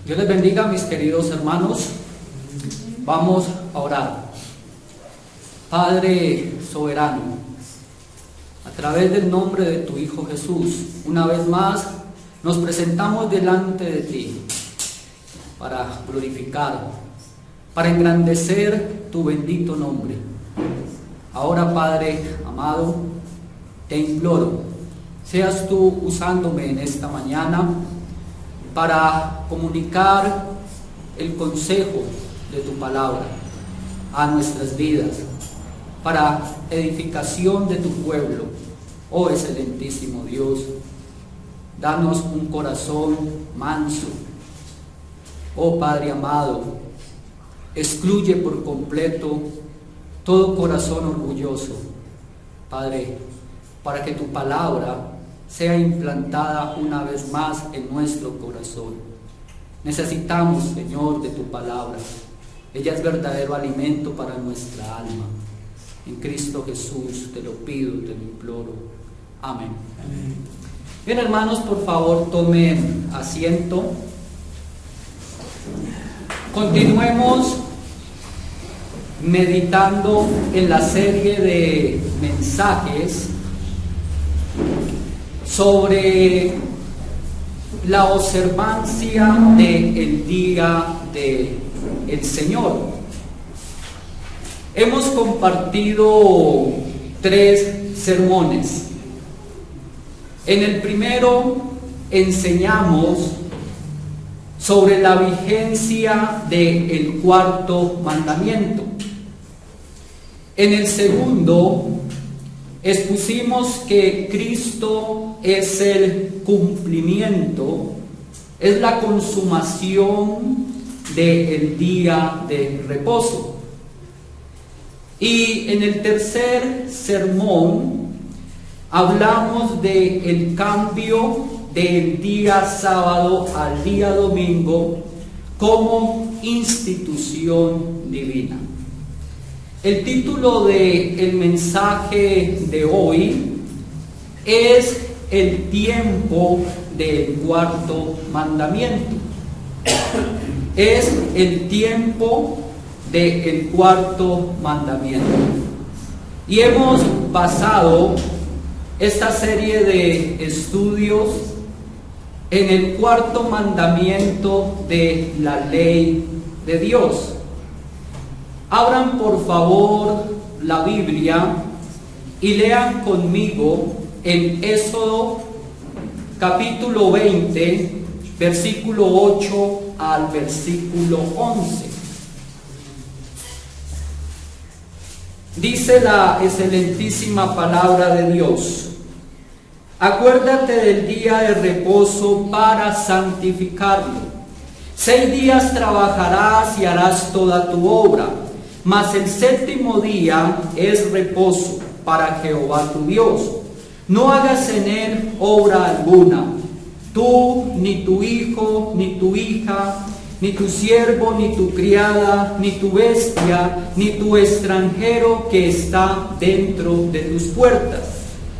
Dios les bendiga, mis queridos hermanos. Vamos a orar. Padre soberano, a través del nombre de tu Hijo Jesús, una vez más nos presentamos delante de ti para glorificar, para engrandecer tu bendito nombre. Ahora, Padre amado, te imploro, seas tú usándome en esta mañana para comunicar el consejo de tu palabra a nuestras vidas, para edificación de tu pueblo. Oh excelentísimo Dios, danos un corazón manso. Oh Padre amado, excluye por completo todo corazón orgulloso, Padre, para que tu palabra sea implantada una vez más en nuestro corazón. Necesitamos, Señor, de tu palabra. Ella es verdadero alimento para nuestra alma. En Cristo Jesús te lo pido, te lo imploro. Amén. Amén. Bien, hermanos, por favor, tomen asiento. Continuemos meditando en la serie de mensajes sobre la observancia del día del Señor. Hemos compartido 3 sermones. En el primero enseñamos sobre la vigencia del cuarto mandamiento. En el segundo expusimos que Cristo es el cumplimiento, es la consumación del día de reposo. Y en el tercer sermón hablamos del cambio del día sábado al día domingo como institución divina. El título del mensaje de hoy es el tiempo del cuarto mandamiento. Es el tiempo del cuarto mandamiento. Y hemos basado esta serie de estudios en el cuarto mandamiento de la ley de Dios. Abran por favor la Biblia y lean conmigo en Éxodo capítulo 20, versículo 8 al versículo 11. Dice la excelentísima palabra de Dios: acuérdate del día de reposo para santificarlo. 6 días trabajarás y harás toda tu obra, mas el 7º día es reposo para Jehová tu Dios. No hagas en él obra alguna, tú, ni tu hijo, ni tu hija, ni tu siervo, ni tu criada, ni tu bestia, ni tu extranjero que está dentro de tus puertas.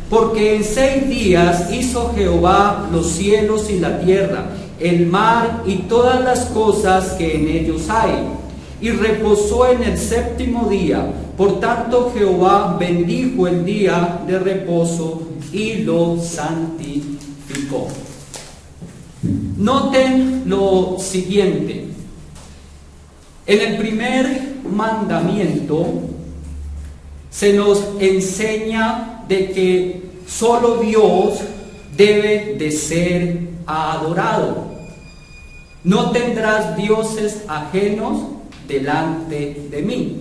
Porque en 6 días hizo Jehová los cielos y la tierra, el mar y todas las cosas que en ellos hay, y reposó en el 7º día. Por tanto Jehová bendijo el día de reposo y lo santificó. Noten lo siguiente. En el primer mandamiento se nos enseña de que solo Dios debe de ser adorado. No tendrás dioses ajenos delante de mí.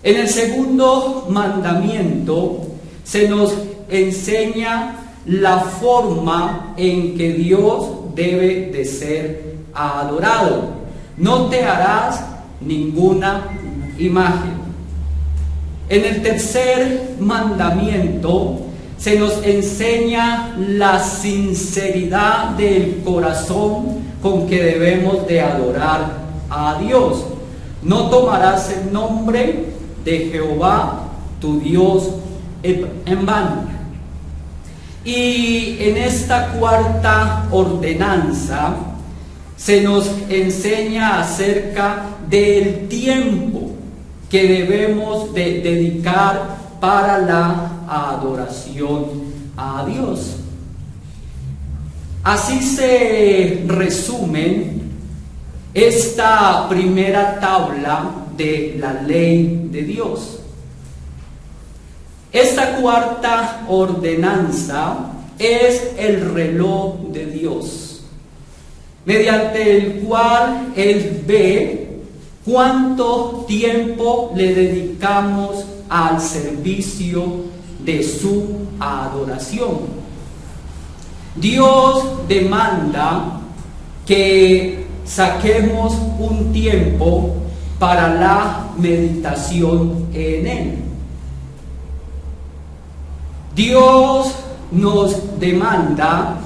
En el segundo mandamiento se nos enseña la forma en que Dios debe de ser adorado. No te harás ninguna imagen. En el tercer mandamiento se nos enseña la sinceridad del corazón con que debemos de adorar a Dios. No tomarás el nombre de Jehová tu Dios en vano. Y en esta cuarta ordenanza se nos enseña acerca del tiempo que debemos de dedicar para la adoración a Dios. Así se resume esta primera tabla de la ley de Dios. Esta cuarta ordenanza es el reloj de Dios, mediante el cual Él ve cuánto tiempo le dedicamos al servicio de su adoración. Dios demanda que saquemos un tiempo para la meditación en Él. Dios nos demanda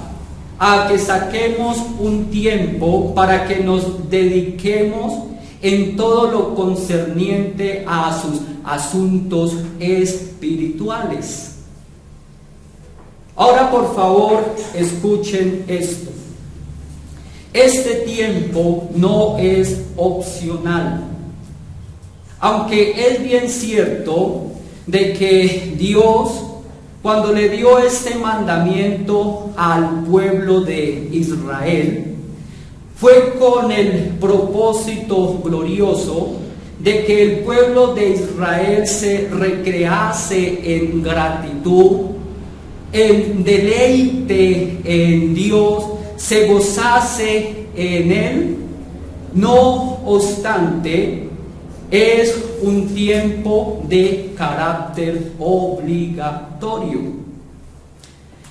a que saquemos un tiempo para que nos dediquemos en todo lo concerniente a sus asuntos espirituales. Ahora, por favor, escuchen esto. Este tiempo no es opcional, aunque es bien cierto de que Dios, cuando le dio este mandamiento al pueblo de Israel, fue con el propósito glorioso de que el pueblo de Israel se recrease en gratitud, en deleite en Dios, se gozase en Él. No obstante, es un tiempo de carácter obligatorio.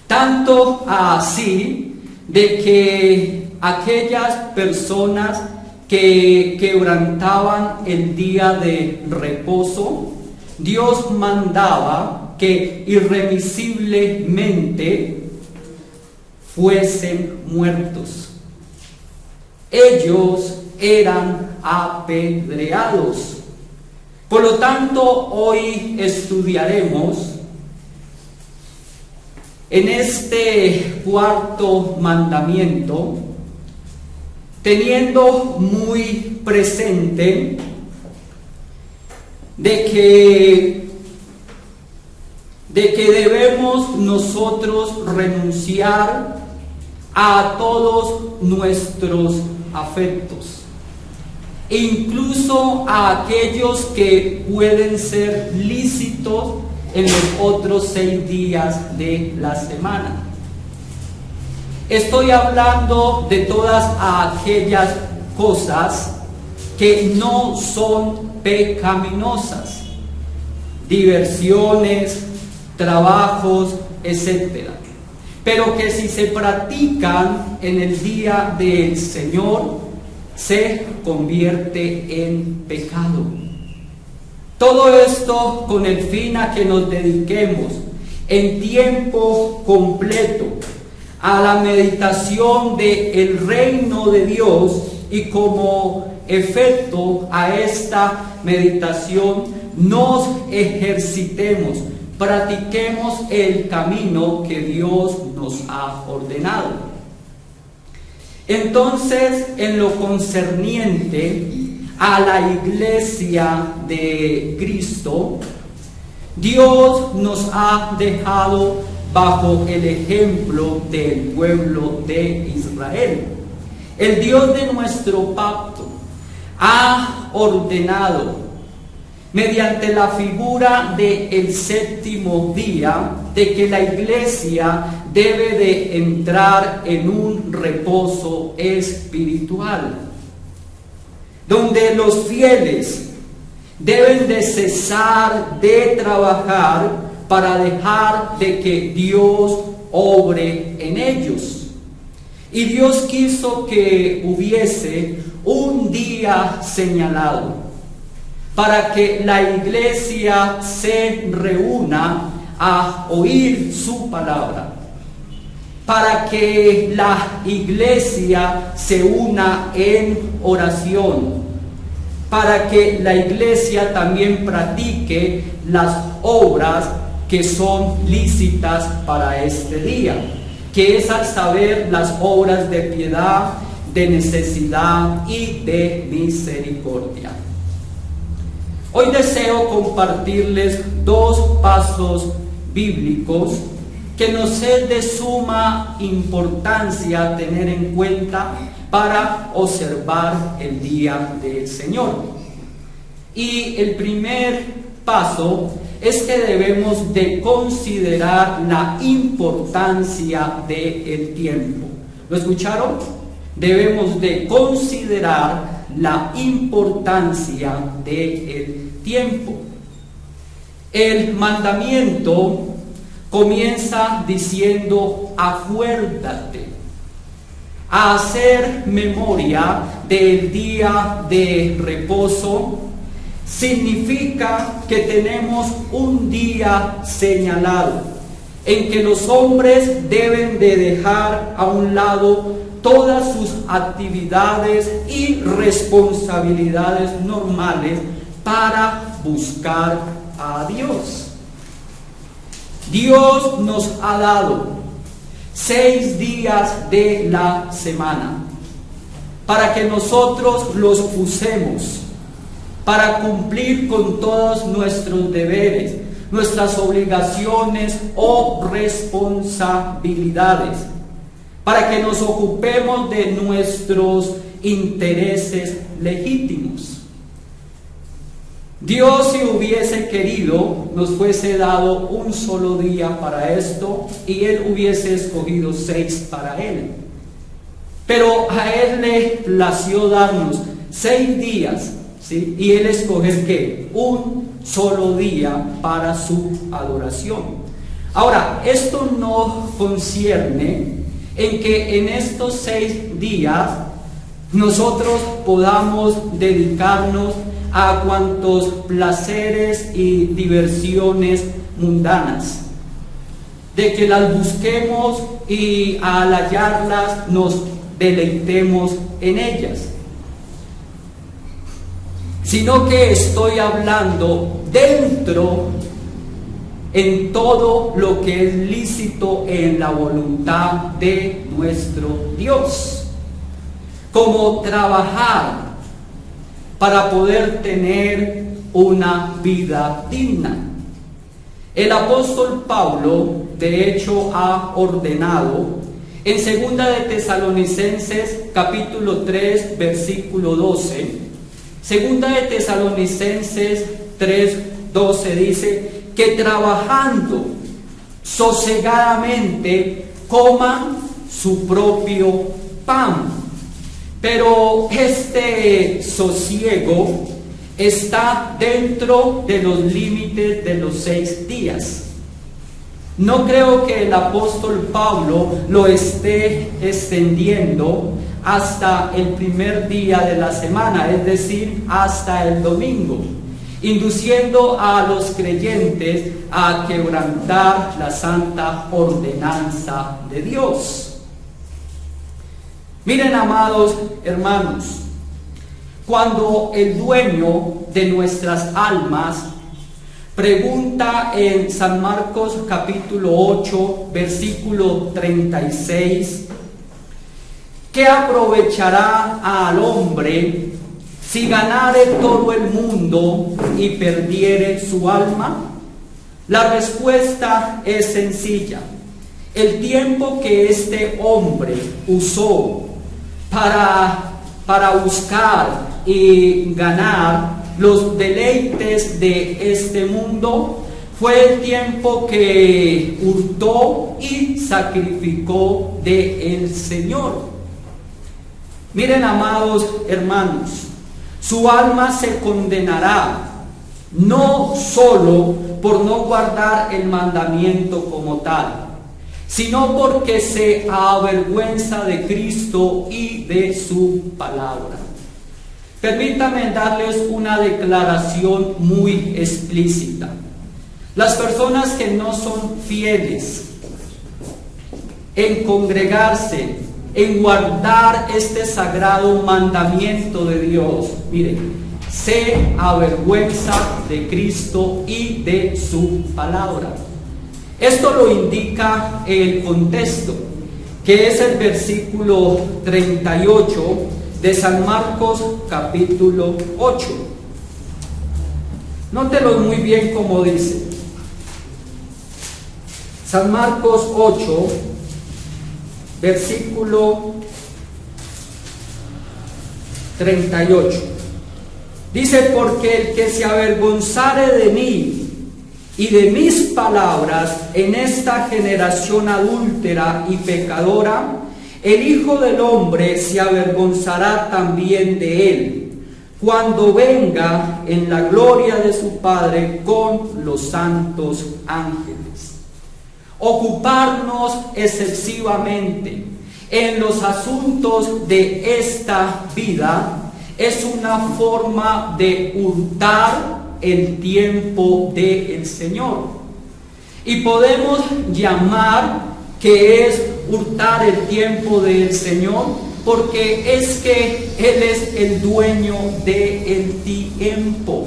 Tanto así de que aquellas personas que quebrantaban el día de reposo, Dios mandaba que irremisiblemente fuesen muertos. Ellos eran apedreados. Por lo tanto, hoy estudiaremos en este cuarto mandamiento, teniendo muy presente de que debemos nosotros renunciar a todos nuestros afectos, incluso a aquellos que pueden ser lícitos en los otros 6 días de la semana. Estoy hablando de todas aquellas cosas que no son pecaminosas, diversiones, trabajos, etc. Pero que si se practican en el día del Señor, se convierte en pecado. Todo esto con el fin a que nos dediquemos en tiempo completo a la meditación del reino de Dios, y como efecto a esta meditación nos ejercitemos, practiquemos el camino que Dios nos ha ordenado. Entonces, en lo concerniente a la iglesia de Cristo, Dios nos ha dejado bajo el ejemplo del pueblo de Israel. El Dios de nuestro pacto ha ordenado, mediante la figura del séptimo día, de que la iglesia debe de entrar en un reposo espiritual, donde los fieles deben de cesar de trabajar para dejar de que Dios obre en ellos. Y Dios quiso que hubiese un día señalado para que la iglesia se reúna a oír su palabra, para que la iglesia se una en oración, para que la iglesia también practique las obras que son lícitas para este día, que es al saber las obras de piedad, de necesidad y de misericordia. Hoy deseo compartirles dos pasos bíblicos que nos es de suma importancia tener en cuenta para observar el día del Señor. Y el primer paso es que debemos de considerar la importancia del tiempo. ¿Lo escucharon? Debemos de considerar la importancia del tiempo. El mandamiento comienza diciendo: acuérdate, a hacer memoria del día de reposo. Significa que tenemos un día señalado en que los hombres deben de dejar a un lado todas sus actividades y responsabilidades normales para buscar a Dios. Dios nos ha dado 6 días de la semana para que nosotros los usemos para cumplir con todos nuestros deberes, nuestras obligaciones o responsabilidades, para que nos ocupemos de nuestros intereses legítimos. Dios, si hubiese querido, nos fuese dado un solo día para esto y Él hubiese escogido 6 para Él. Pero a Él le plació darnos 6 días, ¿sí? Y Él escoger ¿qué? Un solo día para su adoración. Ahora, esto no concierne en que en estos 6 días nosotros podamos dedicarnos a cuantos placeres y diversiones mundanas, de que las busquemos y al hallarlas nos deleitemos en ellas, sino que estoy hablando dentro, en todo lo que es lícito en la voluntad de nuestro Dios, como trabajar para poder tener una vida digna. El apóstol Pablo, de hecho, ha ordenado en 2 de Tesalonicenses capítulo 3 versículo 12, 2 de Tesalonicenses 3:12 dice que trabajando sosegadamente coman su propio pan. Pero este sosiego está dentro de los límites de los 6 días. No creo que el apóstol Pablo lo esté extendiendo hasta el primer día de la semana, es decir, hasta el domingo, induciendo a los creyentes a quebrantar la santa ordenanza de Dios. Miren, amados hermanos, cuando el dueño de nuestras almas pregunta en San Marcos capítulo 8 versículo 36, ¿qué aprovechará al hombre si ganare todo el mundo y perdiere su alma? La respuesta es sencilla: el tiempo que este hombre usó para buscar y ganar los deleites de este mundo fue el tiempo que hurtó y sacrificó del Señor. Miren, amados hermanos, su alma se condenará no solo por no guardar el mandamiento como tal, sino porque se avergüenza de Cristo y de su palabra. Permítanme darles una declaración muy explícita. Las personas que no son fieles en congregarse, en guardar este sagrado mandamiento de Dios, miren, se avergüenza de Cristo y de su palabra. Esto lo indica el contexto, que es el versículo 38 de San Marcos capítulo 8. Nótelo muy bien como dice. San Marcos 8, versículo 38. Dice: porque el que se avergonzare de mí y de mis palabras en esta generación adúltera y pecadora, el Hijo del Hombre se avergonzará también de él, cuando venga en la gloria de su Padre con los santos ángeles. Ocuparnos excesivamente en los asuntos de esta vida es una forma de hurtar el tiempo del Señor. Y podemos llamar que es hurtar el tiempo del Señor porque es que Él es el dueño del tiempo.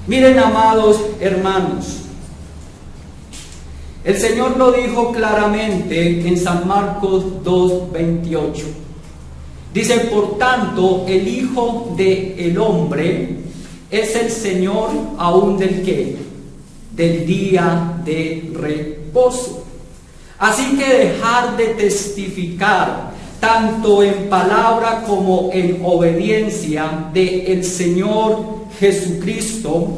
Miren, amados hermanos, el Señor lo dijo claramente en San Marcos 2:28. Dice: por tanto, el Hijo del Hombre es el Señor aún del ¿qué? Del día de reposo. Así que dejar de testificar, tanto en palabra como en obediencia del Señor Jesucristo,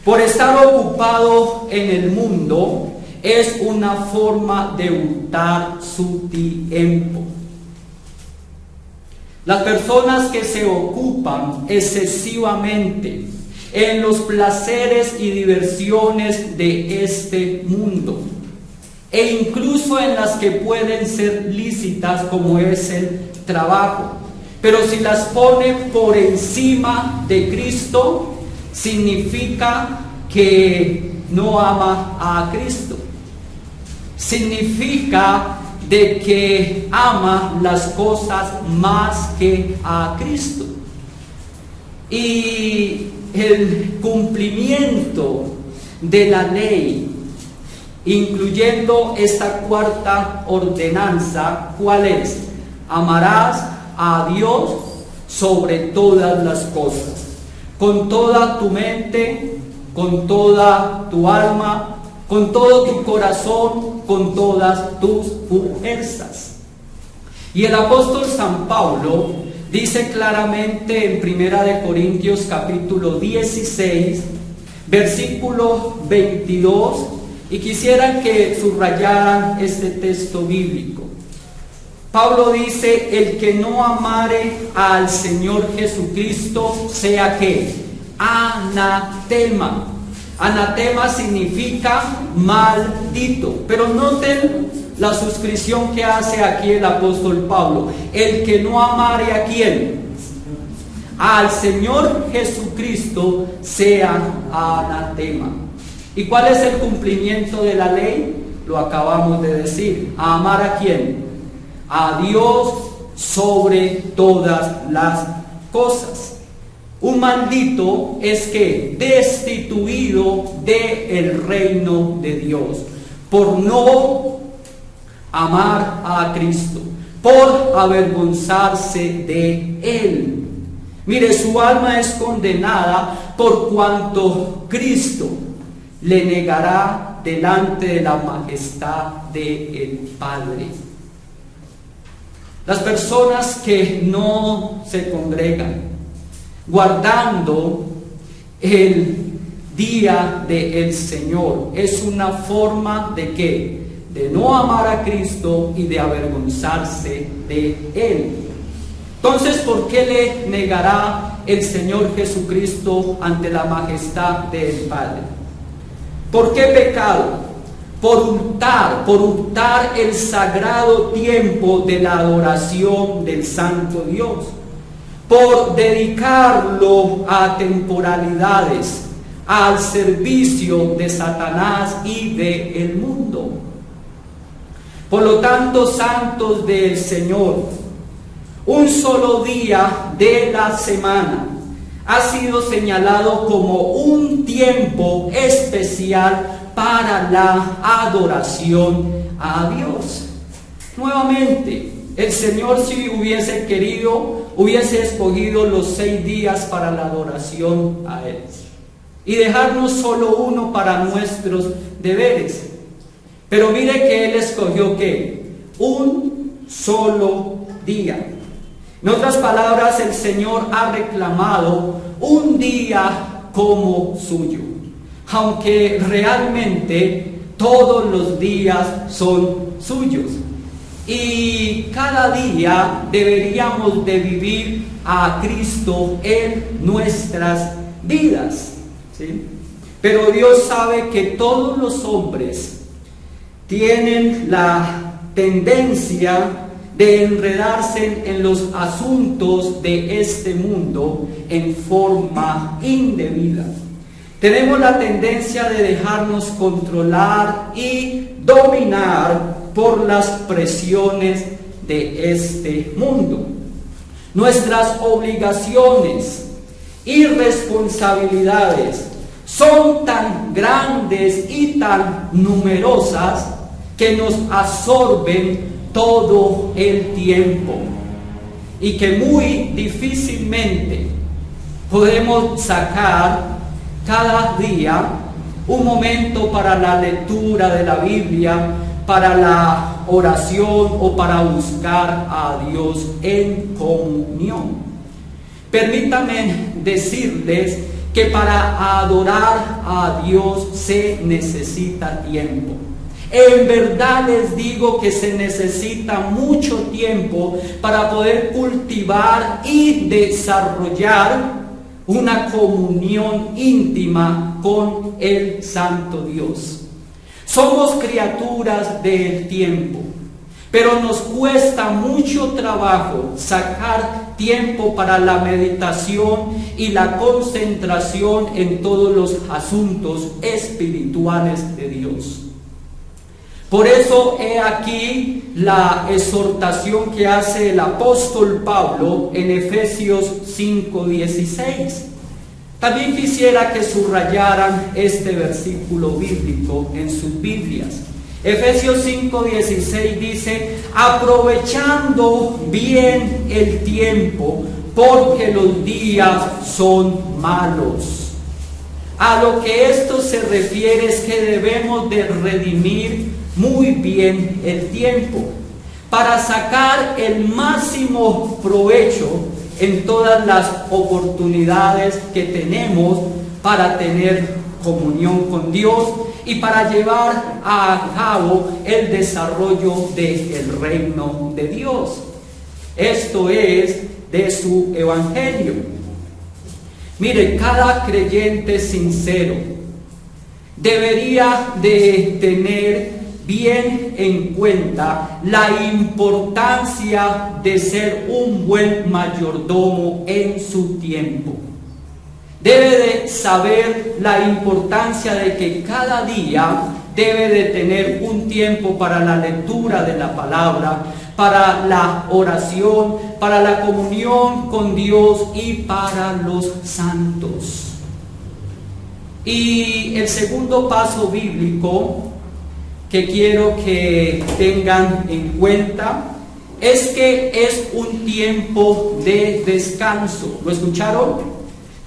por estar ocupado en el mundo, es una forma de hurtar su tiempo. Las personas que se ocupan excesivamente en los placeres y diversiones de este mundo, e incluso en las que pueden ser lícitas, como es el trabajo, pero si las pone por encima de Cristo, significa que no ama a Cristo. Significa de que ama las cosas más que a Cristo. Y el cumplimiento de la ley, incluyendo esta cuarta ordenanza, ¿cuál es? Amarás a Dios sobre todas las cosas, con toda tu mente, con toda tu alma, con todo tu corazón, con todas tus fuerzas. Y el apóstol San Pablo dice claramente en 1 Corintios capítulo 16, versículo 22, y quisiera que subrayaran este texto bíblico. Pablo dice: el que no amare al Señor Jesucristo sea ¿qué? Anatema. Anatema significa maldito. Pero noten la suscripción que hace aquí el apóstol Pablo: el que no amare ¿a quién? Al Señor Jesucristo sea anatema. ¿Y cuál es el cumplimiento de la ley? Lo acabamos de decir: a amar ¿a quién? A Dios sobre todas las cosas. Un maldito es que destituido del reino de Dios por no amar a Cristo, por avergonzarse de Él. Mire, su alma es condenada por cuanto Cristo le negará delante de la majestad del Padre. Las personas que no se congregan guardando el día del Señor es una forma de ¿qué? De no amar a Cristo y de avergonzarse de Él. Entonces, ¿por qué le negará el Señor Jesucristo ante la majestad del Padre? ¿Por qué pecado? Por hurtar el sagrado tiempo de la adoración del Santo Dios, por dedicarlo a temporalidades, al servicio de Satanás y del mundo. Por lo tanto, santos del Señor, un solo día de la semana ha sido señalado como un tiempo especial para la adoración a Dios. Nuevamente, el Señor, si hubiese querido, hubiese escogido los 6 días para la adoración a Él y dejarnos solo uno para nuestros deberes. Pero mire que Él escogió ¿qué? Un solo día. En otras palabras, el Señor ha reclamado un día como suyo, aunque realmente todos los días son suyos. Y cada día deberíamos de vivir a Cristo en nuestras vidas, ¿sí? Pero Dios sabe que todos los hombres tienen la tendencia de enredarse en los asuntos de este mundo en forma indebida. Tenemos la tendencia de dejarnos controlar y dominar por las presiones de este mundo. Nuestras obligaciones y responsabilidades son tan grandes y tan numerosas que nos absorben todo el tiempo y que muy difícilmente podemos sacar cada día un momento para la lectura de la Biblia, para la oración o para buscar a Dios en comunión. Permítanme decirles que para adorar a Dios se necesita tiempo. En verdad les digo que se necesita mucho tiempo para poder cultivar y desarrollar una comunión íntima con el Santo Dios. Somos criaturas del tiempo, pero nos cuesta mucho trabajo sacar tiempo para la meditación y la concentración en todos los asuntos espirituales de Dios. Por eso he aquí la exhortación que hace el apóstol Pablo en Efesios 5:16. También quisiera que subrayaran este versículo bíblico en sus Biblias. Efesios 5:16 dice: aprovechando bien el tiempo, porque los días son malos. A lo que esto se refiere es que debemos de redimir muy bien el tiempo para sacar el máximo provecho en todas las oportunidades que tenemos para tener comunión con Dios y para llevar a cabo el desarrollo del reino de Dios. Esto es de su evangelio. Mire, cada creyente sincero debería de tener bien en cuenta la importancia de ser un buen mayordomo en su tiempo. Debe de saber la importancia de que cada día debe de tener un tiempo para la lectura de la palabra, para la oración, para la comunión con Dios y para los santos. Y el segundo paso bíblico que quiero que tengan en cuenta es que es un tiempo de descanso. ¿Lo escucharon?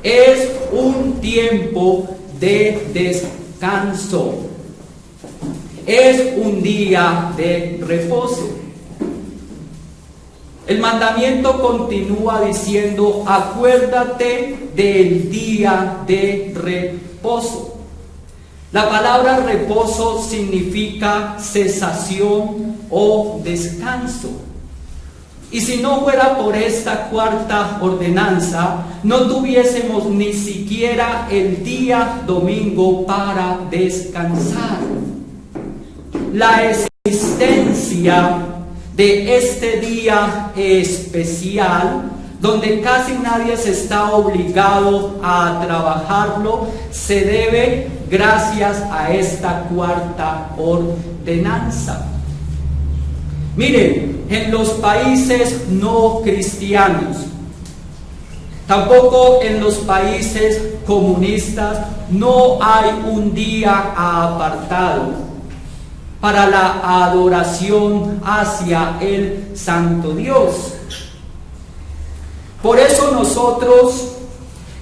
Es un tiempo de descanso. Es un día de reposo. El mandamiento continúa diciendo: acuérdate del día de reposo. La palabra reposo significa cesación o descanso. Y si no fuera por esta cuarta ordenanza, no tuviésemos ni siquiera el día domingo para descansar. La existencia de este día especial, donde casi nadie se está obligado a trabajarlo, se debe gracias a esta cuarta ordenanza. Miren, en los países no cristianos, tampoco en los países comunistas, no hay un día apartado. para la adoración hacia el Santo Dios. Por eso nosotros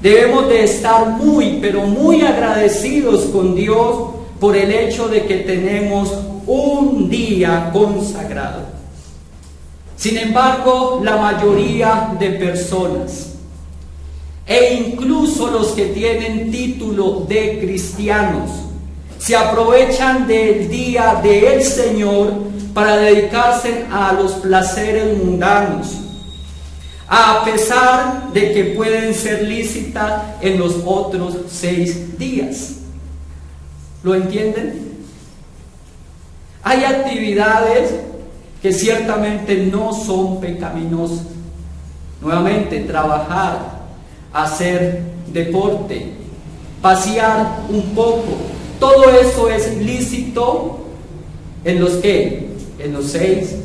debemos de estar muy, pero muy agradecidos con Dios por el hecho de que tenemos un día consagrado. Sin embargo, la mayoría de personas, e incluso los que tienen título de cristianos, se aprovechan del día del Señor para dedicarse a los placeres mundanos, a pesar de que pueden ser lícitas en los otros 6 días. ¿Lo entienden? Hay actividades que ciertamente no son pecaminosas. Nuevamente, trabajar, hacer deporte, pasear un poco, todo eso es lícito en los ¿qué? En los 6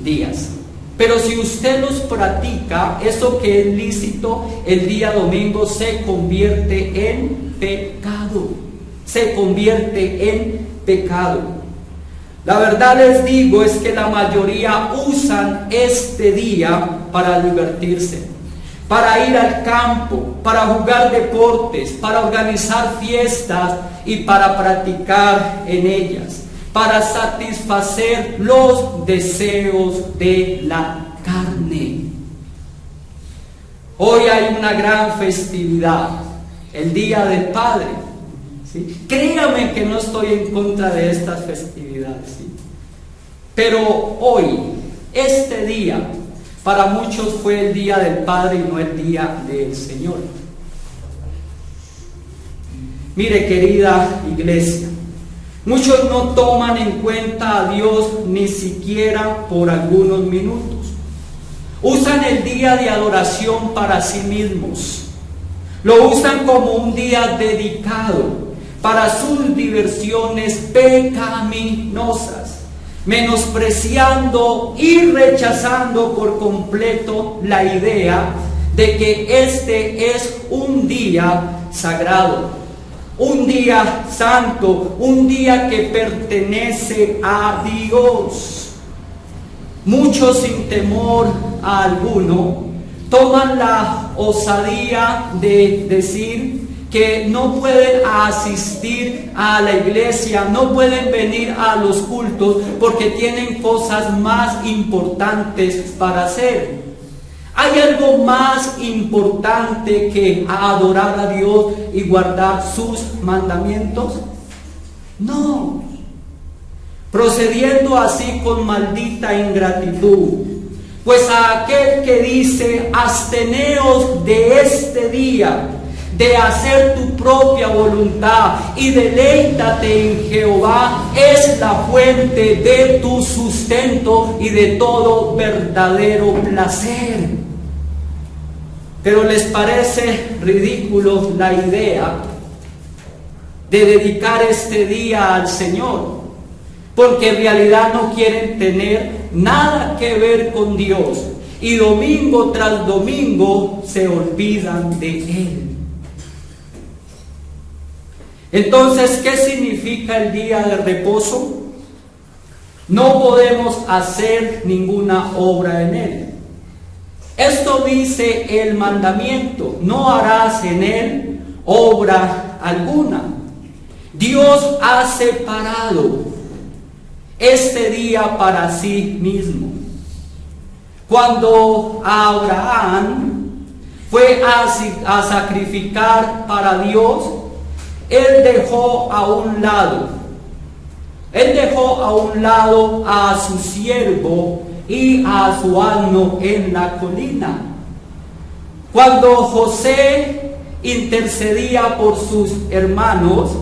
días. Pero si usted los practica, eso que es lícito el día domingo se convierte en pecado. Se convierte en pecado. La verdad les digo es que la mayoría usan este día para divertirse, para ir al campo, para jugar deportes, para organizar fiestas y para practicar en ellas, para satisfacer los deseos de la carne. Hoy hay una gran festividad, el Día del Padre. ¿Sí? Créame que no estoy en contra de estas festividades, ¿sí? Pero hoy, este día, para muchos fue el Día del Padre y no el Día del Señor. Mire, querida iglesia, muchos no toman en cuenta a Dios ni siquiera por algunos minutos. Usan el día de adoración para sí mismos. Lo usan como un día dedicado para sus diversiones pecaminosas, menospreciando y rechazando por completo la idea de que este es un día sagrado, un día santo, un día que pertenece a Dios. Muchos, sin temor a alguno, toman la osadía de decir que no pueden asistir a la iglesia, no pueden venir a los cultos porque tienen cosas más importantes para hacer. ¿Hay algo más importante que adorar a Dios y guardar sus mandamientos? No. Procediendo así con maldita ingratitud, pues a aquel que dice: absteneos de este día, de hacer tu propia voluntad y deleítate en Jehová, es la fuente de tu sustento y de todo verdadero placer. Pero les parece ridículo la idea de dedicar este día al Señor, porque en realidad no quieren tener nada que ver con Dios y domingo tras domingo se olvidan de Él. Entonces, ¿qué significa el día de reposo? No podemos hacer ninguna obra en él. Esto dice el mandamiento: no harás en él obra alguna. Dios ha separado este día para sí mismo. Cuando Abraham fue a sacrificar para Dios, Él dejó a un lado a su siervo y a su asno en la colina. Cuando José intercedía por sus hermanos,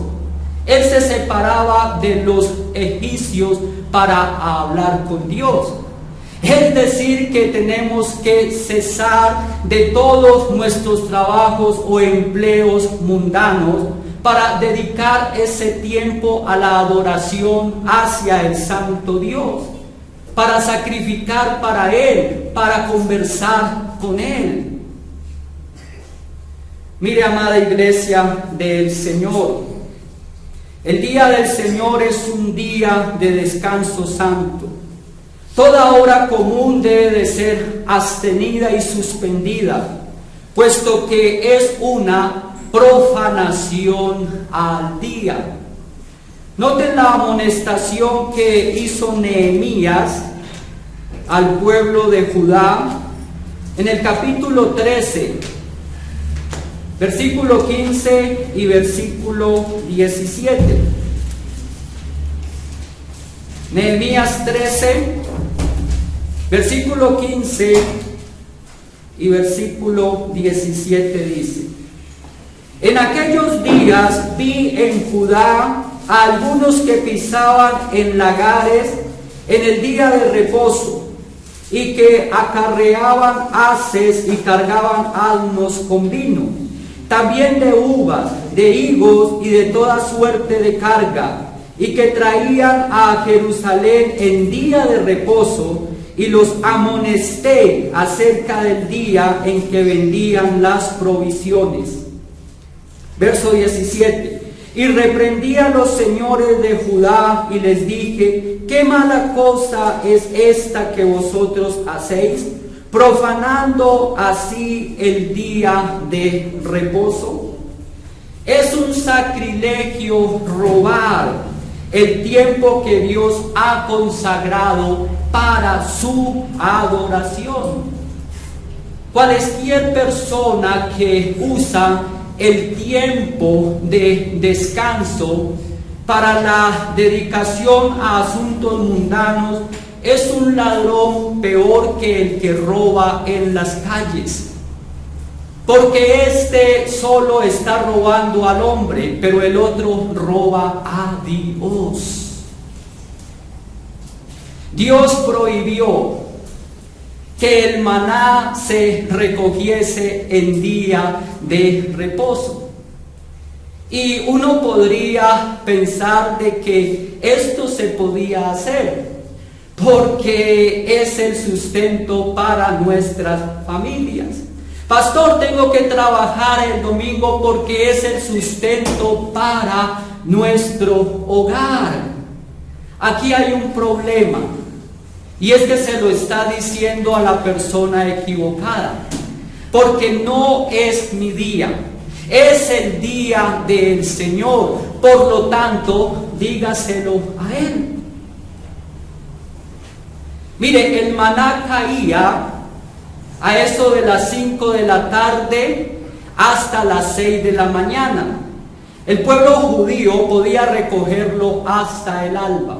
él se separaba de los egipcios para hablar con Dios. Es decir, que tenemos que cesar de todos nuestros trabajos o empleos mundanos para dedicar ese tiempo a la adoración hacia el Santo Dios, para sacrificar para Él, para conversar con Él. Mire, amada iglesia del Señor, El día del Señor es un día de descanso santo. Toda obra común debe de ser abstenida y suspendida, puesto que es una profanación al día. Noten la amonestación que hizo Nehemías al pueblo de Judá en el capítulo 13, versículo 15 y versículo 17. Nehemías 13, versículo 15 y versículo 17 dice: En aquellos días vi en Judá a algunos que pisaban en lagares en el día de reposo, y que acarreaban haces y cargaban asnos con vino, también de uvas, de higos y de toda suerte de carga, y que traían a Jerusalén en día de reposo, y los amonesté acerca del día en que vendían las provisiones. Verso 17. Y reprendí a los señores de Judá y les dije: ¿qué mala cosa es esta que vosotros hacéis, profanando así el día de reposo? Es un sacrilegio robar el tiempo que Dios ha consagrado para su adoración. Cualquier persona que usa el tiempo de descanso para la dedicación a asuntos mundanos es un ladrón peor que el que roba en las calles, porque este solo está robando al hombre, pero el otro roba a Dios. Dios prohibió que el maná se recogiese en día de reposo. Y uno podría pensar de que esto se podía hacer porque es el sustento para nuestras familias. Pastor, tengo que trabajar el domingo porque es el sustento para nuestro hogar. Aquí hay un problema. Y es que se lo está diciendo a la persona equivocada, porque no es mi día, es el día del Señor. Por lo tanto, dígaselo a Él. Mire, el maná caía a eso de las 5 de la tarde hasta las 6 de la mañana. El pueblo judío podía recogerlo hasta el alba.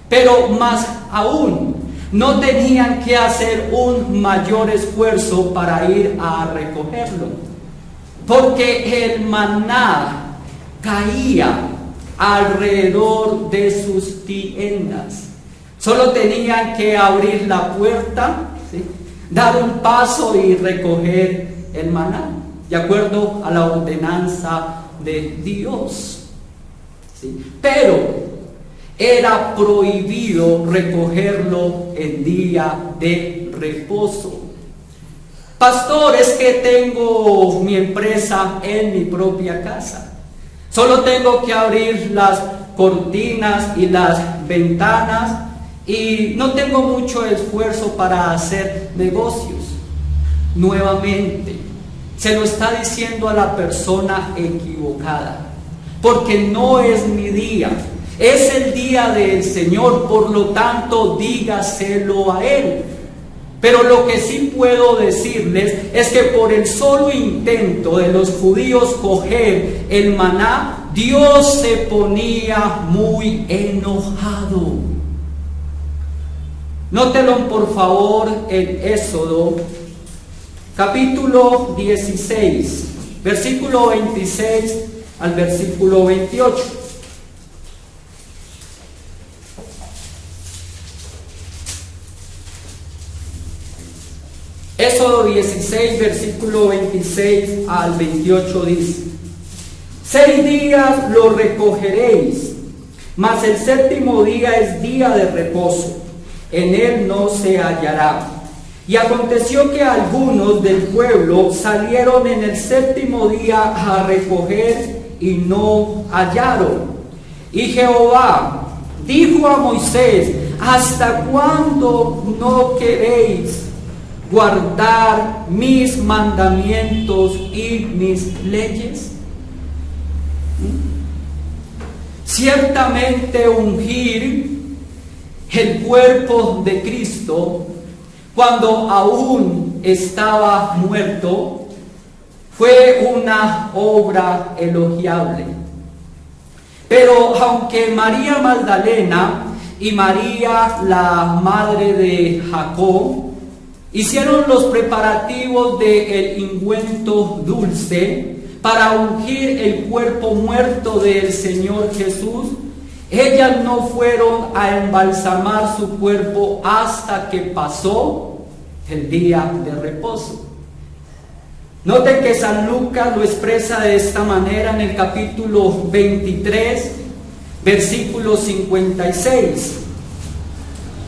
Pero más aún, no tenían que hacer un mayor esfuerzo para ir a recogerlo, porque el maná caía alrededor de sus tiendas. Solo tenían que abrir la puerta, ¿sí?, dar un paso y recoger el maná, de acuerdo a la ordenanza de Dios, ¿sí? Pero era prohibido recogerlo en día de reposo. Pastor, es que tengo mi empresa en mi propia casa. Solo tengo que abrir las cortinas y las ventanas y no tengo mucho esfuerzo para hacer negocios. Nuevamente, se lo está diciendo a la persona equivocada, porque no es mi día. Es el día del Señor, por lo tanto, dígaselo a Él. Pero lo que sí puedo decirles es que por el solo intento de los judíos coger el maná, Dios se ponía muy enojado. Nótelo por favor en Éxodo, capítulo 16, versículo 26 al versículo 28. Éxodo 16, versículo 26 al 28 dice: 6 días lo recogeréis, mas el séptimo día es día de reposo, en él no se hallará. Y aconteció que algunos del pueblo salieron en el séptimo día a recoger y no hallaron. Y Jehová dijo a Moisés: ¿hasta cuándo no queréis guardar mis mandamientos y mis leyes? Ciertamente ungir el cuerpo de Cristo cuando aún estaba muerto fue una obra elogiable. Pero aunque María Magdalena y María, la madre de Jacob, hicieron los preparativos del ungüento dulce para ungir el cuerpo muerto del Señor Jesús, ellas no fueron a embalsamar su cuerpo hasta que pasó el día de reposo. Noten que San Lucas lo expresa de esta manera en el capítulo 23, versículo 56.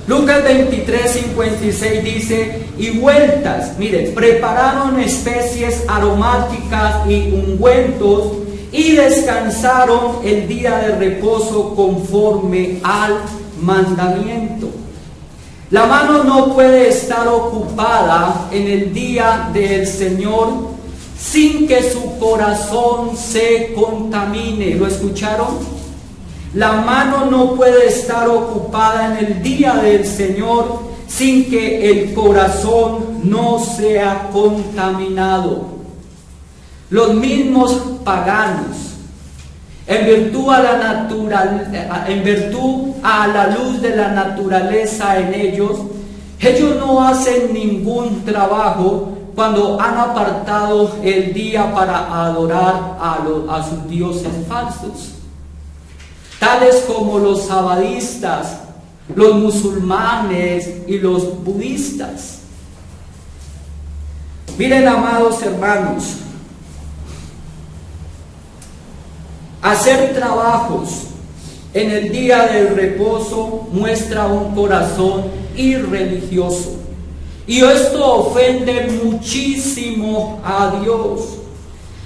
Lucas 23, 56 dice: y vueltas, miren, prepararon especies aromáticas y ungüentos y descansaron el día de reposo conforme al mandamiento. La mano no puede estar ocupada en el día del Señor sin que su corazón se contamine. ¿Lo escucharon? La mano no puede estar ocupada en el día del Señor sin que el corazón no sea contaminado. Los mismos paganos, en virtud a la luz de la naturaleza en ellos no hacen ningún trabajo cuando han apartado el día para adorar a sus dioses falsos, tales como los sabadistas, los musulmanes y los budistas. Miren, amados hermanos, hacer trabajos en el día del reposo muestra un corazón irreligioso, y esto ofende muchísimo a Dios.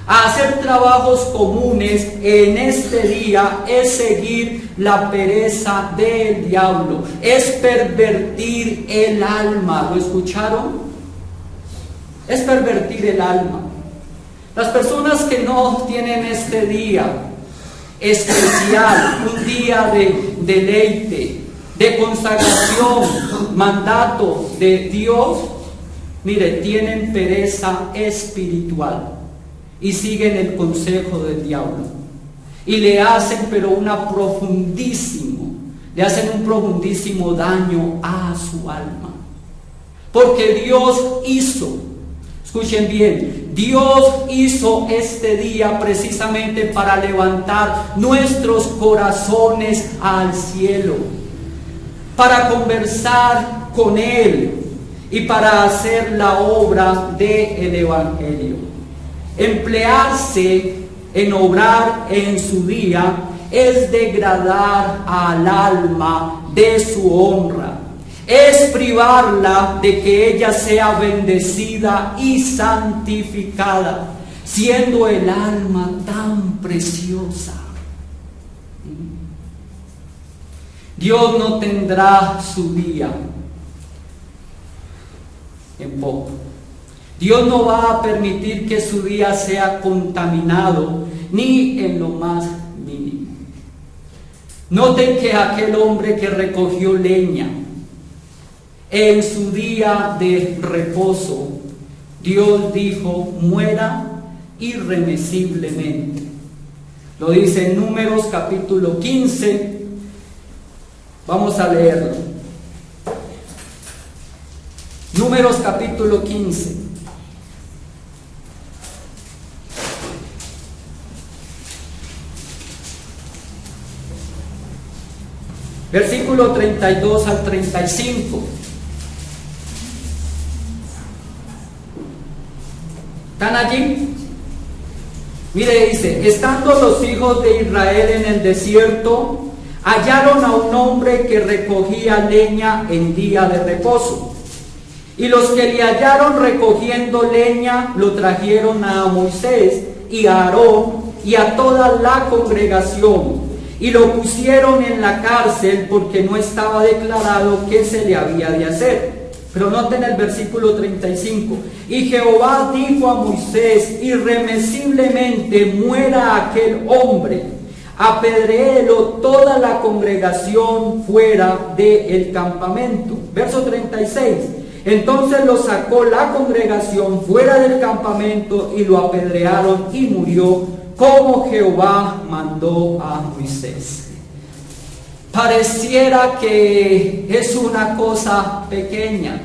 Hacer trabajos comunes en este día es seguir la pereza del diablo, es pervertir el alma. ¿Lo escucharon? Es pervertir el alma. Las personas que no tienen este día especial, un día de deleite, de consagración, mandato de Dios, mire, tienen pereza espiritual y siguen el consejo del diablo y le hacen un profundísimo daño a su alma, porque Dios hizo, escuchen bien, Dios hizo este día precisamente para levantar nuestros corazones al cielo, para conversar con Él y para hacer la obra del Evangelio. Emplearse en obrar en su día es degradar al alma de su honra, es privarla de que ella sea bendecida y santificada, siendo el alma tan preciosa. Dios no tendrá su día en poco. Dios no va a permitir que su día sea contaminado ni en lo más mínimo. Noten que aquel hombre que recogió leña en su día de reposo, Dios dijo: muera irremisiblemente. Lo dice en Números capítulo 15. Vamos a leerlo. Números capítulo 15. Versículo 32 al 35. ¿Están allí? Mire, dice: estando los hijos de Israel en el desierto, hallaron a un hombre que recogía leña en día de reposo. Y los que le hallaron recogiendo leña lo trajeron a Moisés y a Aarón y a toda la congregación, y lo pusieron en la cárcel porque no estaba declarado qué se le había de hacer. Pero noten el versículo 35. Y Jehová dijo a Moisés: irremisiblemente muera aquel hombre, apedréelo toda la congregación fuera del campamento. Verso 36. Entonces lo sacó la congregación fuera del campamento y lo apedrearon, y murió como Jehová mandó a Moisés. Pareciera que es una cosa pequeña,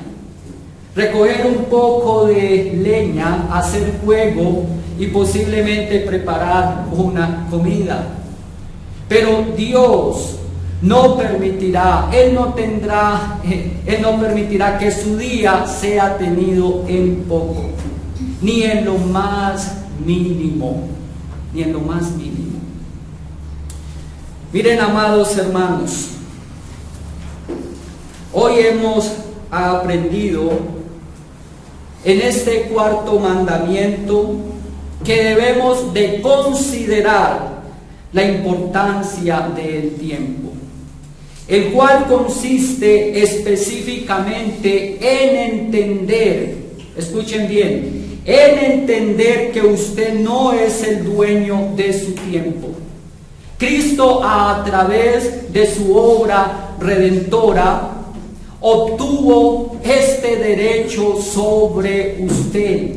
recoger un poco de leña, hacer fuego y posiblemente preparar una comida. Pero Dios no permitirá, Él no permitirá que su día sea tenido en poco, ni en lo más mínimo, ni en lo más mínimo. Miren, amados hermanos, hoy hemos aprendido en este cuarto mandamiento que debemos de considerar la importancia del tiempo, el cual consiste específicamente en entender, escuchen bien, en entender que usted no es el dueño de su tiempo. Cristo, a través de su obra redentora, obtuvo este derecho sobre usted.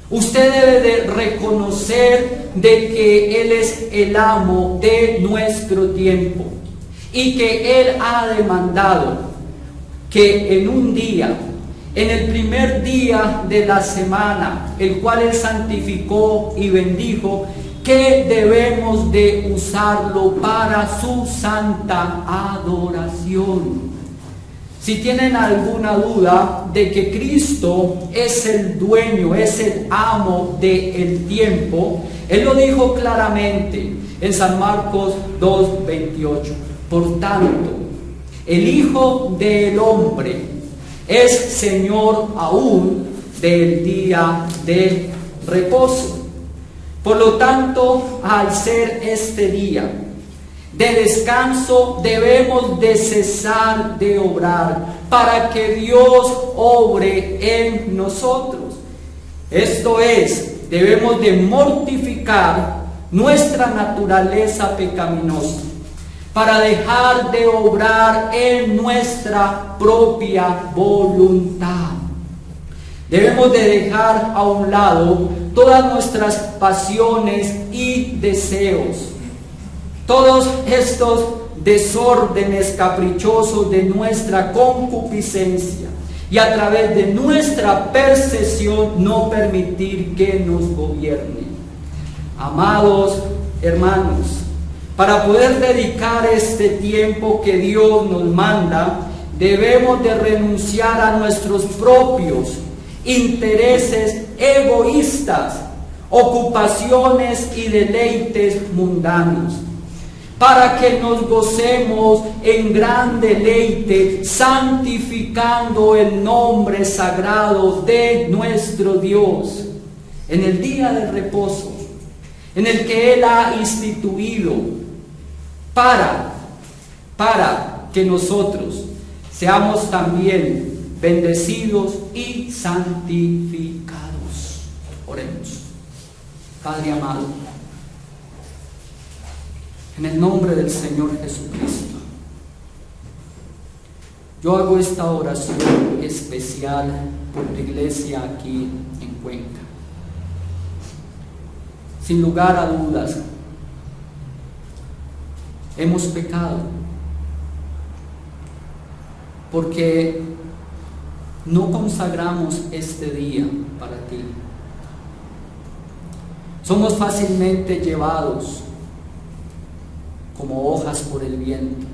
Usted debe de reconocer de que Él es el amo de nuestro tiempo y que Él ha demandado que en un día, en el primer día de la semana, el cual Él santificó y bendijo, que debemos de usarlo para su santa adoración. Si tienen alguna duda de que Cristo es el dueño, es el amo del tiempo, Él lo dijo claramente en San Marcos 2:28. Por tanto, el Hijo del Hombre es Señor aún del día de reposo. Por lo tanto, al ser este día de descanso, debemos de cesar de obrar para que Dios obre en nosotros. Esto es, debemos de mortificar nuestra naturaleza pecaminosa para dejar de obrar en nuestra propia voluntad. Debemos de dejar a un lado todas nuestras pasiones y deseos, todos estos desórdenes caprichosos de nuestra concupiscencia, y a través de nuestra percepción no permitir que nos gobierne. Amados hermanos, para poder dedicar este tiempo que Dios nos manda, debemos de renunciar a nuestros propios intereses egoístas, ocupaciones y deleites mundanos, para que nos gocemos en gran deleite, santificando el nombre sagrado de nuestro Dios en el día del reposo, en el que Él ha instituido para que nosotros seamos también bendecidos y santificados. Oremos. Padre amado, en el nombre del Señor Jesucristo, yo hago esta oración especial por la iglesia aquí en Cuenca. Sin lugar a dudas, hemos pecado porque no consagramos este día para ti. Somos fácilmente llevados como hojas por el viento,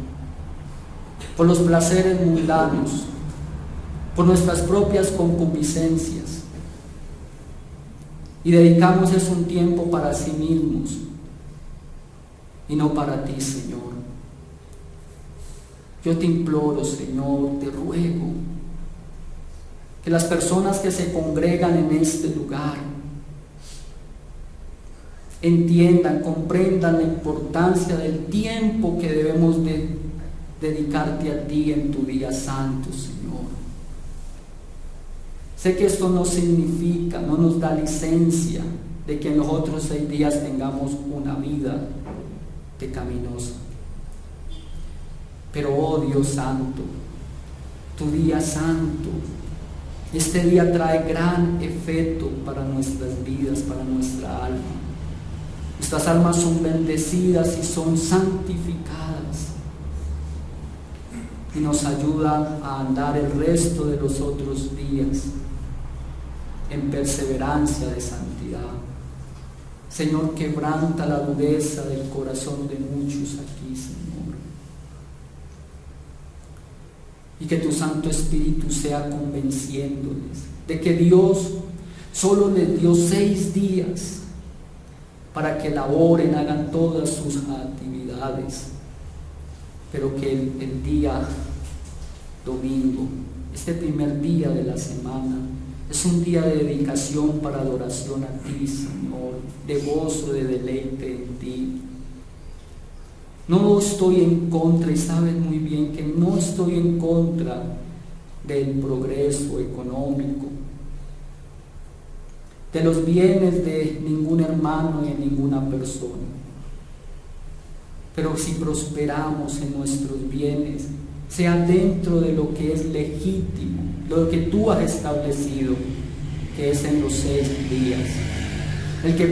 por los placeres mundanos, por nuestras propias concupiscencias, y dedicamos eso un tiempo para sí mismos y no para ti, Señor. Yo te imploro, Señor, te ruego que las personas que se congregan en este lugar entiendan, comprendan la importancia del tiempo que debemos de dedicarte a ti en tu día santo, Señor. Sé que esto no significa, no nos da licencia de que en los otros 6 días tengamos una vida pecaminosa. Pero, oh Dios santo, tu día santo, este día trae gran efecto para nuestras vidas, para nuestra alma. Nuestras almas son bendecidas y son santificadas, y nos ayudan a andar el resto de los otros días en perseverancia de santidad. Señor, quebranta la dureza del corazón de muchos aquí, Señor. Y que tu Santo Espíritu sea convenciéndoles de que Dios solo les dio 6 días para que laboren, hagan todas sus actividades, pero que el día domingo, este primer día de la semana, es un día de dedicación para adoración a ti, Señor, de gozo, de deleite en ti. No estoy en contra, y sabes muy bien que no estoy en contra del progreso económico, de los bienes de ningún hermano y de ninguna persona. Pero si prosperamos en nuestros bienes, sea dentro de lo que es legítimo, lo que tú has establecido, que es en los 6 días. El que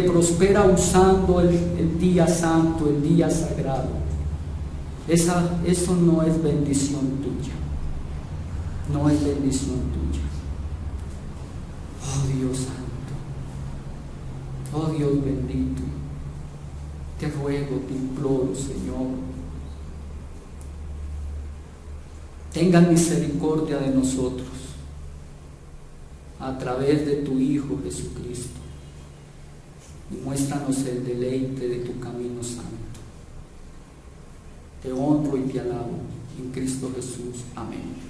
prospera usando el día santo, el día sagrado, eso no es bendición tuya, no es bendición tuya. Oh Dios santo, oh Dios bendito, te ruego, te imploro, Señor, tenga misericordia de nosotros a través de tu Hijo Jesucristo, y muéstranos el deleite de tu camino santo. Te honro y te alabo en Cristo Jesús. Amén.